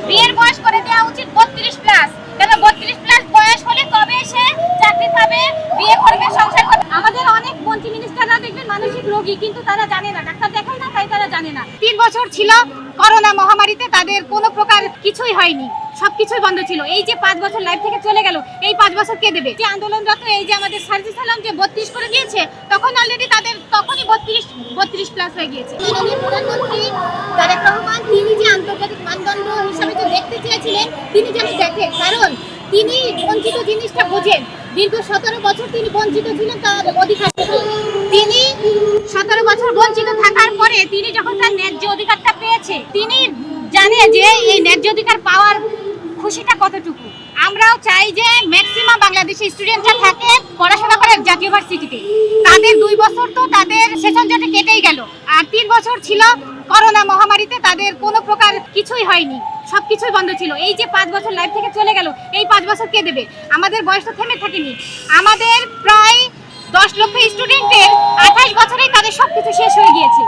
বিয়ের বয়স করে দেওয়া উচিত 32 প্লাস। কেন 32 প্লাস বয়স হলে তবে সে চাকরি পাবে, বিয়ে করবে, সংসার করবে। আমাদের অনেক মন্ত্রী মিনিস্টাররা দেখবেন মানসিক রোগী, কিন্তু তারা জানে না, ডাক্তার দেখায় না, তাই তারা জানে না। 3 বছর ছিল করোনা মহামারীতে, তাদের কোনো প্রকার কিছুই হয়নি, সবকিছুই বন্ধ ছিল। এই যে 5 বছর লাইফ থেকে চলে গেল, এই 5 বছর কে দেবে? যে আন্দোলনরত এই যে আমাদের সার্জিস আলম যে 32 করে দিয়েছে, তখন অলরেডি তাদের তখনই 32 প্লাস হয়ে গিয়েছে। মাননীয় প্রধানমন্ত্রী তারেক রহমান তিনি যে আন্তর্জাতিক মানদণ্ড হিসাবে যে দেখতে চেয়েছিলেন, তিনি যেন দেখেন, কারণ তিনি বঞ্চিত জিনিসটা বোঝেন। দীর্ঘ 17 বছর তিনি বঞ্চিত ছিলেন তার অধিকার থেকে। তিনি 17 বছর বঞ্চিত থাকার পরে তিনি যখন তার ন্যায্য অধিকারটা পেয়েছে, তিনি জানে যে এই ন্যায্য অধিকার পাওয়ার খুশিটা কতটুকু। আমরাও চাই যে ম্যাক্সিমাম বাংলাদেশি স্টুডেন্টরা থাকে পড়াশোনা করে জাতীয় ভার্সিটিতে। তাদের 2 বছর তো তাদের সেশন জটে কেটেই গেল, আর 3 বছর ছিল করোনা মহামারীতে, তাদের কোনো প্রকার কিছুই হয়নি, সবকিছুই বন্ধ ছিল। এই যে 5 বছর লাইফ থেকে চলে গেল, এই 5 বছর কে দেবে? আমাদের বয়স তো থেমে থাকেনি। আমাদের প্রায় 10 লক্ষ স্টুডেন্টের 28 বছরেই তাদের সবকিছু শেষ হয়ে গিয়েছে।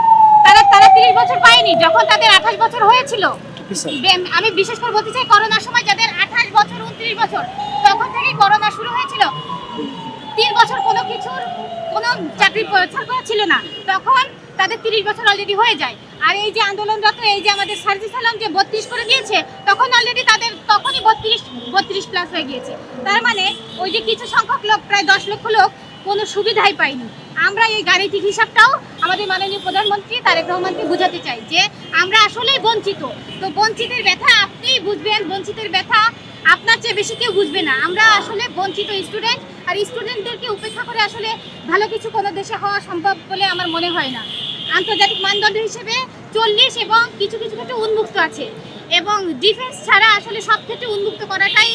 তারা 30 বছর পায়নি যখন তাদের 28 বছর হয়েছিল। আমি বিশেষ করে বলতে চাই, করোনার সময় যাদের 28 বছর 29 বছর, তখন থেকেই করোনা শুরু হয়েছিল। 3 বছর কোনো কিছুর কোনো চাকরি ছাড় করা ছিল না, তখন তাদের 30 বছর অলরেডি হয়ে যায়। আর এই যে আন্দোলনরত এই যে আমাদের সার্জিস আলম যে 32 করে দিয়েছে, তখন অলরেডি তাদের তখনই 32 প্লাস হয়ে গিয়েছে। তার মানে ওই যে কিছু সংখ্যক লোক, প্রায় 10 লক্ষ লোক কোনো সুবিধাই পায়নি। আমরা এই গাড়িটির হিসাবটাও আমাদের মাননীয় প্রধানমন্ত্রী তারেক রহমানকে বোঝাতে চাই যে আমরা আসলেই বঞ্চিত। তো বঞ্চিতের ব্যথা আপনিই বুঝবেন, বঞ্চিতের ব্যথা আপনার চেয়ে বেশি কেউ বুঝবে না। আমরা আসলে বঞ্চিত স্টুডেন্ট, আর স্টুডেন্টদেরকে উপেক্ষা করে আসলে ভালো কিছু কোনো দেশে হওয়া সম্ভব বলে আমার মনে হয় না। আন্তর্জাতিক মানদণ্ড হিসেবে 40 এবং কিছু কিছু ক্ষেত্রে উন্মুক্ত আছে, এবং ডিফেন্স ছাড়া আসলে সব ক্ষেত্রে উন্মুক্ত করাটাই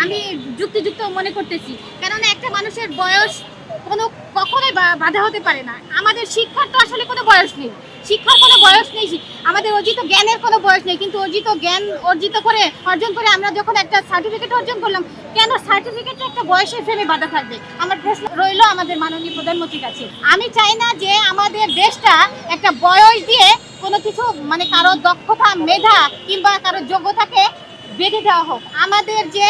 আমি যুক্তিযুক্ত মনে করতেছি। কারণ একটা মানুষের বয়স কখনোই বাধা হতে পারে না। আমাদের শিক্ষার তো আসলে কোনো বয়স নেই, শিক্ষার কোনো বয়স নেই, আমাদের অর্জিত জ্ঞানের কোনো বয়স নেই। কিন্তু অর্জিত জ্ঞান অর্জন করে আমরা যখন একটা সার্টিফিকেট অর্জন করলাম, কেন সার্টিফিকেটে একটা বয়সের ফ্রেমে বাধা থাকবে? আমার প্রশ্ন রইল আমাদের মাননীয় প্রধানমন্ত্রীর কাছে। আমি চাই না যে আমাদের দেশটা একটা বয়স দিয়ে কোনো কিছু, মানে কারো দক্ষতা, মেধা কিংবা কারো যোগ্যতাকে বেঁধে দেওয়া হোক। আমাদের যে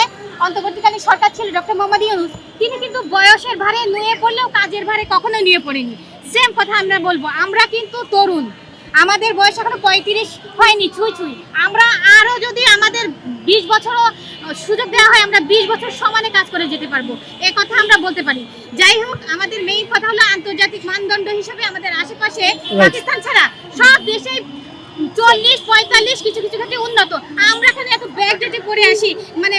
অন্তর্বর্তীকালীন সরকার ছিল ডক্টর মোহাম্মদ ইউনূস, তিনি কিন্তু বয়সের ভারে নুয়ে পড়লেও কাজের ভারে কখনোই নুয়ে পড়েনি। সেম কথা আমরা বলবো, আমরা কিন্তু তরুণ, আমাদের বয়স এখনো 35 হয়নি ছুঁই। আমরা আরও যদি আমাদের 20 বছরও সুযোগ দেওয়া হয়, আমরা 20 বছর সমানে কাজ করে যেতে পারবো, এ কথা আমরা বলতে পারি। যাই হোক, আমাদের মেইন কথা হলো আন্তর্জাতিক মানদণ্ড হিসেবে আমাদের আশেপাশে পাকিস্তান ছাড়া সব দেশেই 40-45 কিছু কিছু ক্ষেত্রে উন্নত। আমরা এখানে এত ব্যাগ ডেটে পড়ে আসি, মানে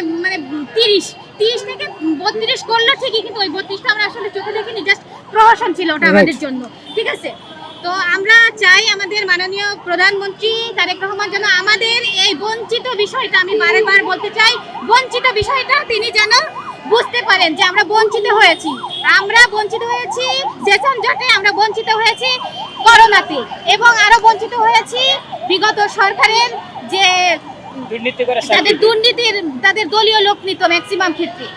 30 থেকে 32 করলো ঠিকই, কিন্তু ওই 32টা আমরা আসলে চোখে দেখিনি, জাস্ট প্রহসন ছিল ওটা আমাদের জন্য। ঠিক আছে, তো আমরা চাই আমাদের মাননীয় প্রধানমন্ত্রী তারেক রহমান যেন আমাদের এই বঞ্চিত বিষয়টা, আমি বারবার বলতে চাই, বঞ্চিত বিষয়টা তিনি যেন বুঝতে পারেন যে আমরা বঞ্চিত হয়েছি সেশন জটে, আমরা বঞ্চিত হয়েছি করোনাতে, এবং আরো বঞ্চিত হয়েছি বিগত সরকারের যে তাদের দলীয় লোক নিত ম্যাক্সিমাম ক্ষেত্রে।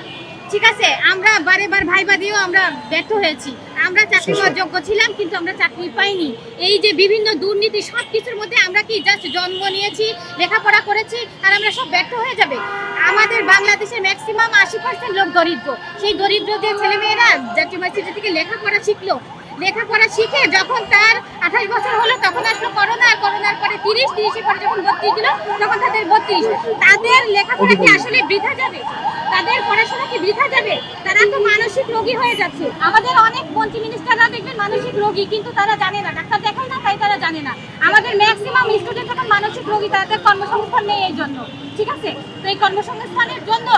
ঠিক আছে, আমরা বারেবার ভাইবা দিয়েও আমরা ব্যর্থ হয়েছি। আমরা চাকরি পাওয়ার যোগ্য ছিলাম, কিন্তু আমরা চাকরি পাইনি। এই যে বিভিন্ন দুর্নীতি, সব কিছুর মধ্যে আমরা কি জাস্ট জন্ম নিয়েছি, লেখাপড়া করেছি, আর আমরা সব ব্যর্থ হয়ে যাবে? আমাদের বাংলাদেশের ম্যাক্সিমাম 80% লোক দরিদ্র। সেই দরিদ্র যে ছেলেমেয়েরা জাতীয় ভার্সিটি থেকে লেখাপড়া শিখে যখন তার 28 বছর হলো, তখন আসলো করোনা, আর করোনার পরে 30 পরে যখন 32 দিল, তখন তাদের 32। তাদের লেখাপড়া কি আসলে বৃথা যাবে? তাদের পড়াশোনা কি বৃথা যাবে? তারা তো মানসিক রোগী হয়ে যাচ্ছে। আমাদের অনেক মন্ত্রী মিনিস্টাররা দেখবেন মানসিক রোগী, কিন্তু তারা জানে না, ডাক্তার দেখায় না, তাই তারা জানে না। আমাদের ম্যাক্সিমাম স্টুডেন্ট যখন মানসিক রোগী, তাদের কর্মসংস্থান নেই এই জন্য। ঠিক আছে, তো এই কর্মসংস্থানের জন্য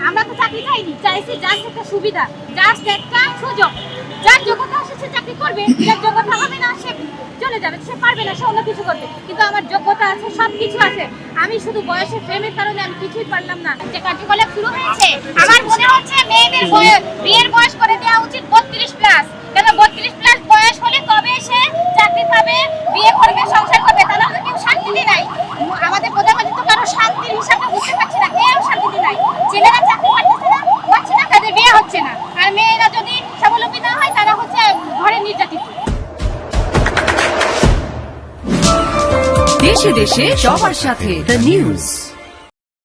আমরা তো চাকরি চাইছি জাস্ট একটা সুবিধা, জাস্ট একটা সুযোগ। যার যোগ্যতা আছে সে চাকরি করবে, যার যোগ্যতা হবে না সে চলে যাবে, সে পারবে না, সে অন্য কিছু করবে। কিন্তু আমার যোগ্যতা আছে, সব কিছু আছে, আমি শুধু বয়সের ফ্রেমের কারণে আমি কিছুই পারলাম না। যে কার্যকলাপ শুরু হয়েছে, আমার মনে হচ্ছে মেয়েদের বিয়ের বয়স করে দেওয়া উচিত 32 প্লাস। কেন 32 প্লাস বয়স হলে তবে সে চাকরি পাবে, বিয়ে করবে, সংসার করবে। তাহলে কেউ শান্তিতে নাই। আমাদের প্রধানমন্ত্রী তো কারো শান্তির হিসাবটা বুঝতে পারছে না, কেউ শান্তিতে নাই। ছেলেরা চাকরি পাচ্ছে না, তাদের বিয়ে হচ্ছে না, আর মেয়েরা যদি স্বাবলম্বী না হয়, তারা হচ্ছে ঘরে নির্যাতিত। দেশ দেশে সবার সাথে দ্য নিউজ।